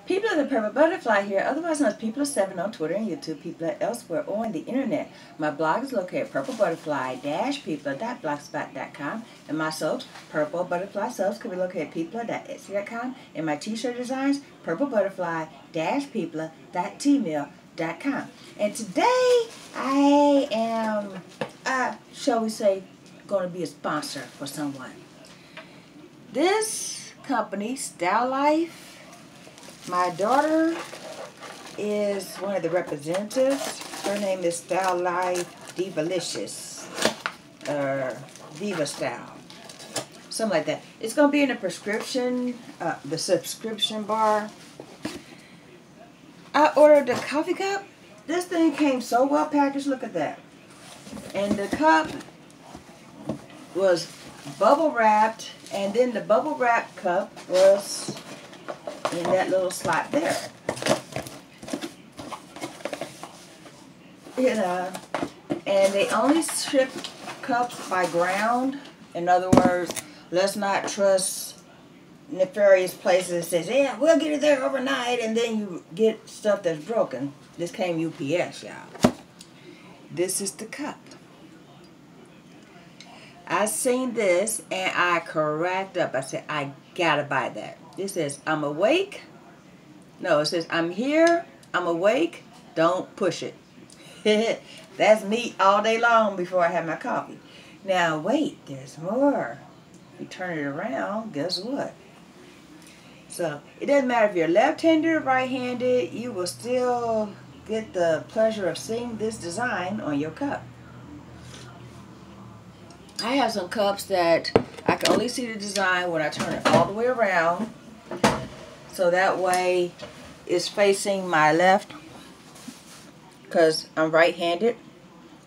People of the Purple Butterfly here, otherwise known as People of 7 on Twitter and YouTube, people are elsewhere on the internet. My blog is located at purplebutterfly-people.blogspot.com, and my soaps, Purple Butterfly Soaps, can be located at people.etsy.com, and my t-shirt designs, purplebutterfly-people.tmail.com. And today, I am, shall we say, going to be a sponsor for someone. This company, Style Life, my daughter is one of the representatives. Her name is Style Life Divalicious, or Diva Style, something like that. It's going to be in the prescription, the subscription bar. I ordered a coffee cup. This thing came so well packaged. Look at that. And the cup was bubble wrapped, and then the bubble wrap cup was in that little slot there. You know, and they only ship cups by ground. In other words, let's not trust nefarious places that says, yeah, we'll get it there overnight, and then you get stuff that's broken. This came UPS, y'all. This is the cup. I seen this and I cracked up. I said, I gotta buy that. It says, I'm awake. No, it says, I'm here, I'm awake, don't push it. That's me all day long before I have my coffee. Now, wait, there's more. You turn it around, guess what? So, it doesn't matter if you're left-handed or right-handed, you will still get the pleasure of seeing this design on your cup. I have some cups that I can only see the design when I turn it all the way around. So that way it's facing my left, because I'm right-handed.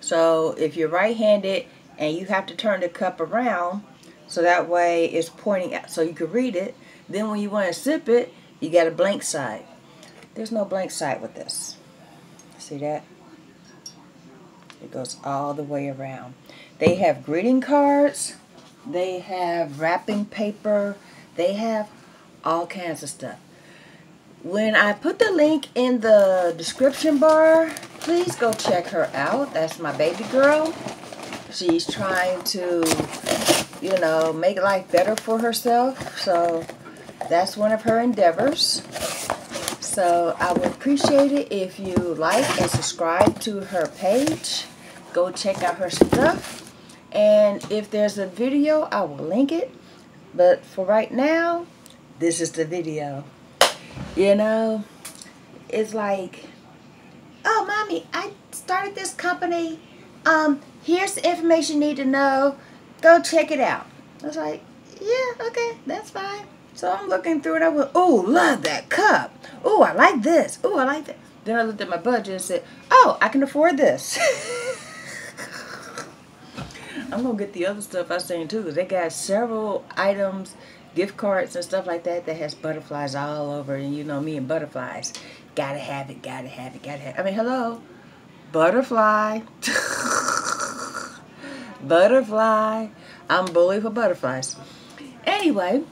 So if you're right-handed and you have to turn the cup around, so that way it's pointing out so you can read it. Then when you want to sip it, you got a blank side. There's no blank side with this. See that? It goes all the way around. They have greeting cards. They have wrapping paper. They have all kinds of stuff. When I put the link in the description bar, please go check her out. That's my baby girl. She's trying to, you know, make life better for herself. So that's one of her endeavors. So I would appreciate it if you like and subscribe to her page. Go check out her stuff. And if there's a video, I will link it. But for right now, this is the video. You know, it's like, oh, mommy, I started this company. Here's the information you need to know. Go check it out. I was like, yeah, okay, that's fine. So I'm looking through it. I went, oh, love that cup. Oh, I like this. Oh, I like that. Then I looked at my budget and said, oh, I can afford this. I'm going to get the other stuff I seen too, because they got several items, gift cards and stuff like that that has butterflies all over. And you know me and butterflies. Gotta have it, gotta have it, gotta have it. I mean, hello. Butterfly. Butterfly. I'm bully for butterflies. Anyway,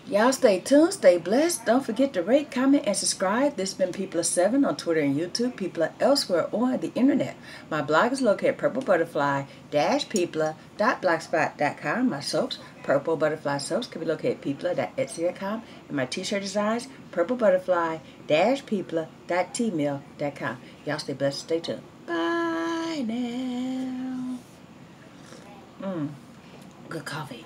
y'all stay tuned, stay blessed. Don't forget to rate, comment, and subscribe. This has been People of 7 on Twitter and YouTube. People are elsewhere on the internet. My blog is located at purplebutterfly-people.blogspot.com. My soaps, Purple Butterfly Soaps, can be located at people.etsy.com. And my t-shirt designs, purplebutterfly-people.tmail.com. Y'all stay blessed, stay tuned. Bye now. Good coffee.